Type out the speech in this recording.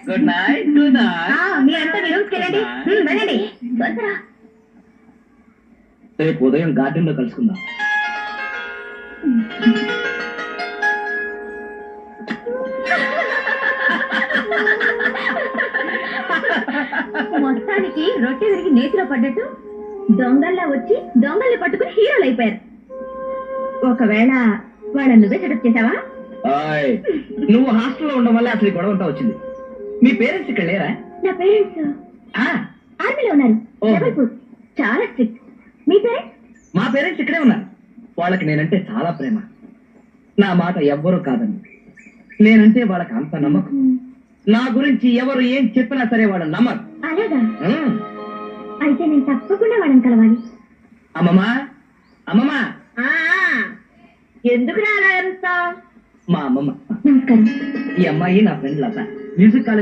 Good night good night. మీరంతా మీ రూమ్కి వెళ్ళండి. వెళ్ళండి త్వరగా. రేపు ఉదయం గార్డెన్ లో కలుసుకుందాం. మొత్తానికి రొట్టె విరిగి నేతిలో పడ్డట్టు దొంగల్లా వచ్చి దొంగల్ని పట్టుకుని హీరోలు అయిపోయారు. ఒకవేళ వాళ్ళని నువ్వే సెటప్ చేసావా? నువ్వు హాస్టల్లో ఉండడం వల్ల అసలు గొడవ అంతా వచ్చింది. మీ పేరెంట్స్ ఇక్కడ లేరా? నా పేరెంట్స్ ఆర్మీలో ఉన్నారు. జబల్పూర్. చాలా స్ట్రిక్ట్. మీ పేరెంట్స్? మా పేరెంట్స్ ఇక్కడే ఉన్నారు. వాళ్ళకి నేనంటే చాలా ప్రేమ. నా మాట ఎవ్వరూ కాదని. నేనంటే వాళ్ళకి అంత నమ్మకం. నా గురించి ఎవరు ఏం చెప్పినా సరే వాళ్ళు నమ్మరు. అలాగా? అయితే నేను తప్పకుండా వాళ్ళని కలవాలి. అమ్మమ్మా అమ్మమ్మా. ఎందుకు అలా అరుస్తావ్? మా అమ్మమ్మ. నమస్కారం. ఈ అమ్మాయి నా ఫ్రెండ్ లత. Music college